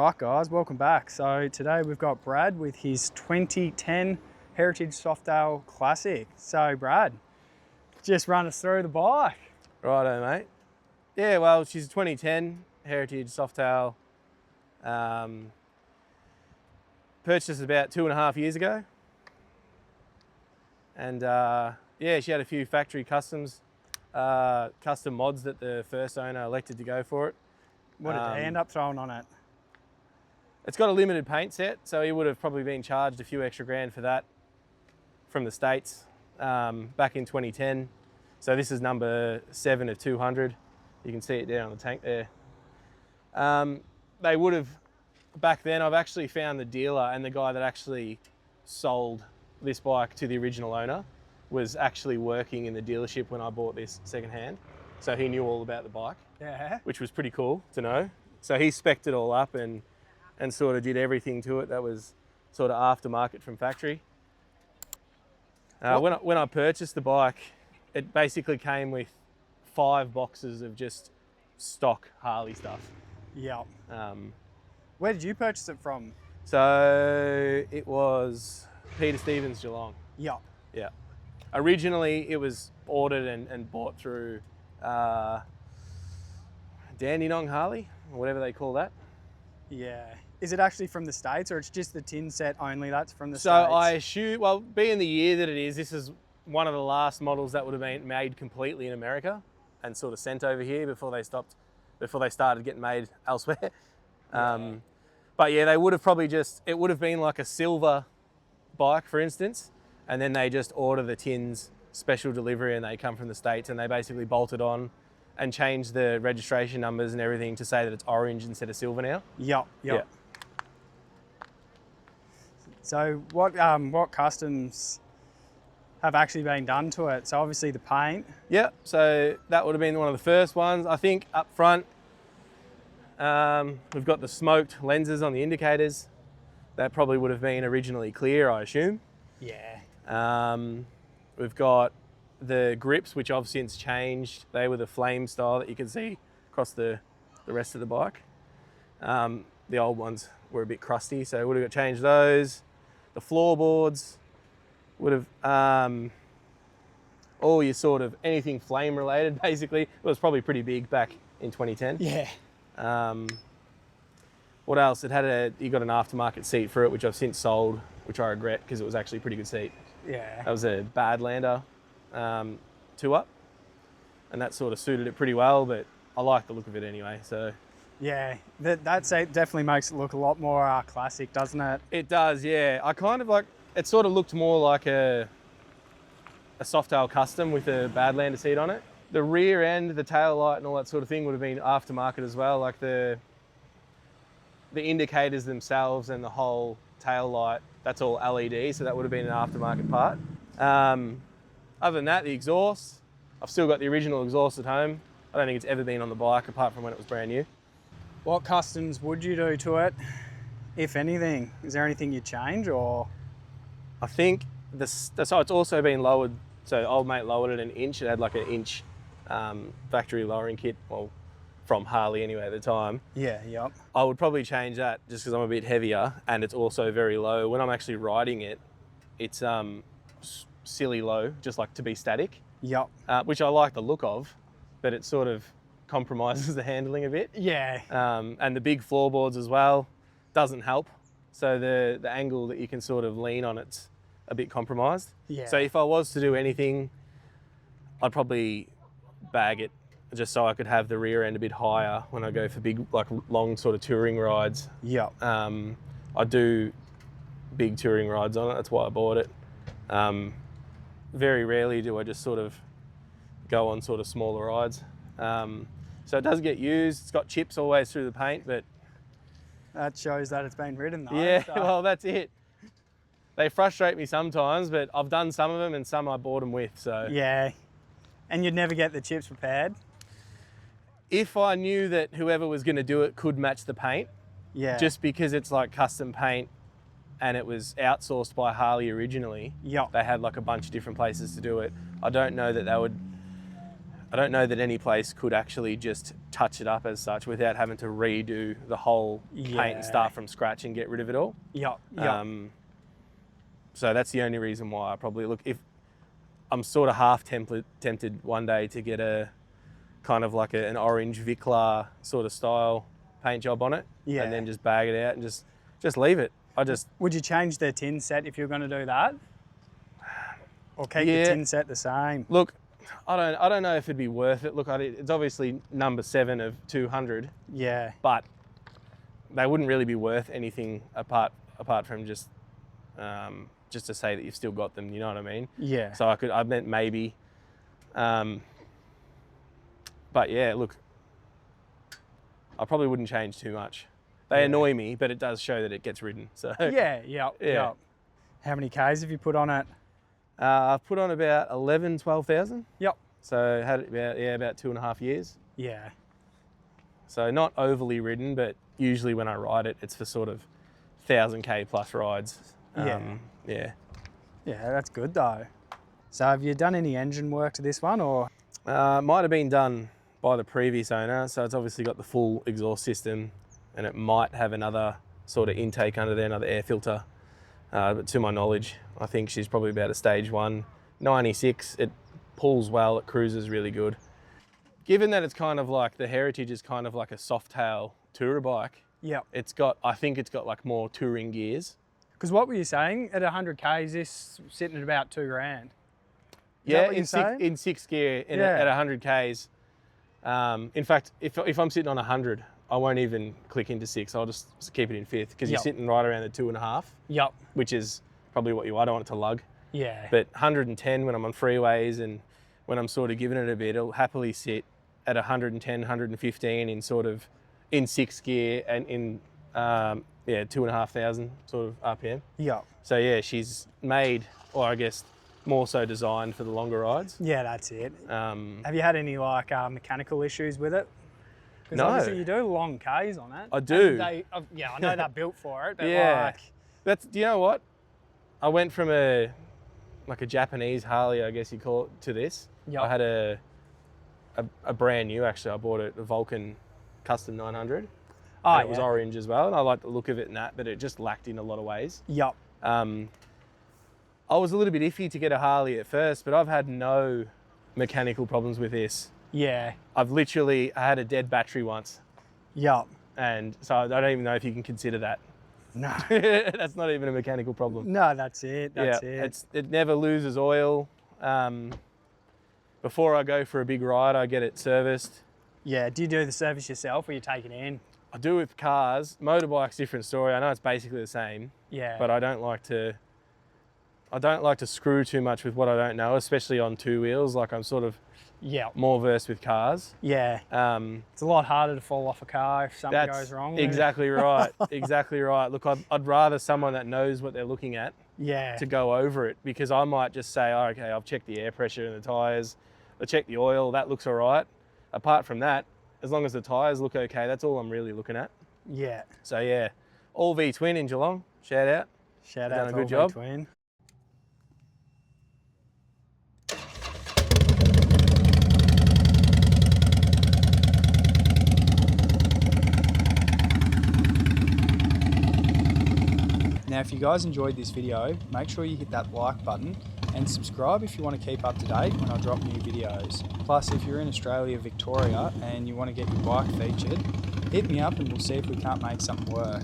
Alright guys, welcome back. So today we've got Brad with his 2010 Heritage Softail Classic. So Brad, just run us through the bike. Righto, mate. Yeah, well, she's a 2010 Heritage Softail. Purchased about 2.5 years ago. And yeah, she had a few factory custom mods that the first owner elected to go for it. What did they end up throwing on it? It's got a limited paint set, so he would have probably been charged a few extra grand for that from the States back in 2010. So this is number 7 of 200. You can see it down on the tank there. They would have, back then, I've actually found the dealer, and the guy that actually sold this bike to the original owner was actually working in the dealership when I bought this secondhand. So he knew all about the bike, Yeah. which was pretty cool to know. So he spec'd it all up and sort of did everything to it that was sort of aftermarket from factory. When I purchased the bike, it basically came with 5 boxes of just stock Harley stuff. Yeah. Where did you purchase it from? So it was Peter Stevens Geelong. Yeah. Yeah. Originally it was ordered and bought through Dandenong Harley, or whatever they call that. Yeah. Is it actually from the States, or it's just the tin set only that's from the So States? I assume, well, being the year that it is, this is one of the last models that would have been made completely in America and sort of sent over here before they started getting made elsewhere. Yeah. But yeah, they would have probably it would have been like a silver bike, for instance, and then they just order the tins special delivery and they come from the States, and they basically bolt it on and change the registration numbers and everything to say that it's orange instead of silver now. Yep. Yeah. So what customs have actually been done to it? So obviously the paint. Yeah, so that would have been one of the first ones. I think up front, we've got the smoked lenses on the indicators. That probably would have been originally clear, I assume. Yeah. We've got the grips, which I've since changed. They were the flame style that you can see across the rest of the bike. The old ones were a bit crusty, so would have changed those. The floorboards would have, all your sort of anything flame related, basically. It was probably pretty big back in 2010. Yeah. What else? You got an aftermarket seat for it, which I've since sold, which I regret because it was actually a pretty good seat. Yeah. That was a Badlander 2-up, and that sort of suited it pretty well, but I like the look of it anyway, so. Yeah, that seat definitely makes it look a lot more classic, doesn't it? It does, yeah. I kind of like, it sort of looked more like a Softail custom with a Badlander seat on it. The rear end, the tail light and all that sort of thing would have been aftermarket as well, like the indicators themselves and the whole tail light, that's all LED, so that would have been an aftermarket part. Other than that, the exhaust, I've still got the original exhaust at home. I don't think it's ever been on the bike apart from when it was brand new. What customs would you do to it, if anything? Is there anything you'd change, or? I think so it's also been lowered. So old mate lowered it 1 inch. It had like 1 inch factory lowering kit, well, from Harley anyway at the time. Yeah, yep. I would probably change that just because I'm a bit heavier and it's also very low. When I'm actually riding it, it's silly low, just like to be static. Yep. Which I like the look of, but it sort of compromises the handling a bit. Yeah. And the big floorboards as well doesn't help. So the angle that you can sort of lean on it's a bit compromised. Yeah. So if I was to do anything, I'd probably bag it just so I could have the rear end a bit higher when I go for big, like long sort of touring rides. Yep. I do big touring rides on it. That's why I bought it. Very rarely do I just sort of go on sort of smaller rides. So it does get used. It's got chips always through the paint, but That shows that it's been ridden though. yeah, So. well, that's it. They frustrate me sometimes, but I've done some of them and some I bought them with, so. Yeah. And you'd never get the chips repaired? If I knew that whoever was going to do it could match the paint, Yeah. just because it's like custom paint and it was outsourced by Harley originally, Yep. they had like a bunch of different places to do it. I don't know that they would I don't know that any place could actually just touch it up as such without having to redo the whole paint and start from scratch and get rid of it all. Yep. So that's the only reason why I probably look. If I'm sort of half tempted one day to get a kind of like an orange Viclar sort of style paint job on it, and then just bag it out and just leave it. Would you change the tin set if you're going to do that, or keep the tin set the same? Look, I don't know if it'd be worth it. Look, it's obviously number 7 of 200. Yeah. But they wouldn't really be worth anything apart from just to say that you've still got them. You know what I mean? Yeah. So I meant maybe. But yeah, look, I probably wouldn't change too much. They annoy me, but it does show that it gets ridden. So yeah. How many Ks have you put on it? I've put on about 12,000. Yep. So had it about 2.5 years. Yeah. So not overly ridden, but usually when I ride it, it's for sort of 1,000K plus rides. Yeah, that's good though. So have you done any engine work to this one, or? Might have been done by the previous owner. So it's obviously got the full exhaust system, and it might have another sort of intake under there, another air filter. But to my knowledge, I think she's probably about a stage 1, 96. It pulls well, it cruises really good. Given that it's kind of like, the Heritage is kind of like a Softail tourer bike. Yeah. I think it's got like more touring gears. Because what were you saying? At 100K, is this sitting at about $2,000? Yeah, in 6 gear at 100 Ks. In fact, if I'm sitting on 100, I won't even click into 6. I'll just keep it in 5th, because you're sitting right around the 2.5. Yep. Which is probably what I don't want it to lug. Yeah. But 110 when I'm on freeways and when I'm sort of giving it a bit, it'll happily sit at 110, 115 in 6 gear and in 2,500 sort of RPM. Yeah. So yeah, she's made, or I guess more so designed for the longer rides. Yeah, that's it. Have you had any like mechanical issues with it? Because no. obviously you do long Ks on it. I do. I know they're built for it, but do you know what? I went from a Japanese Harley, I guess you call it, to this. Yep. I had a brand new, actually. I bought a Vulcan Custom 900. Oh, it was orange as well, and I liked the look of it and that, but it just lacked in a lot of ways. Yep. I was a little bit iffy to get a Harley at first, but I've had no mechanical problems with this. Yeah. I had a dead battery once. Yep. And so I don't even know if you can consider that. No. That's not even a mechanical problem. No, that's it. That's it. It never loses oil. Before I go for a big ride, I get it serviced. Yeah. Do you do the service yourself, or you take it in? I do with cars. Motorbike's different story. I know it's basically the same. Yeah. But I don't like to screw too much with what I don't know, especially on 2 wheels. Like, I'm sort of more versed with cars. Yeah. It's a lot harder to fall off a car if something goes wrong. Exactly right. Exactly right. Look, I'd rather someone that knows what they're looking at to go over it, because I might just say, oh, okay, I've checked the air pressure in the tyres, I checked the oil, that looks all right. Apart from that, as long as the tyres look okay, that's all I'm really looking at. Yeah. So yeah, all V-twin in Geelong. Shout out. Shout out to all job. V-twin. Now, if you guys enjoyed this video, make sure you hit that like button and subscribe if you want to keep up to date when I drop new videos. Plus, if you're in Australia, Victoria, and you want to get your bike featured, hit me up and we'll see if we can't make something work.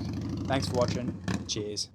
Thanks for watching. Cheers.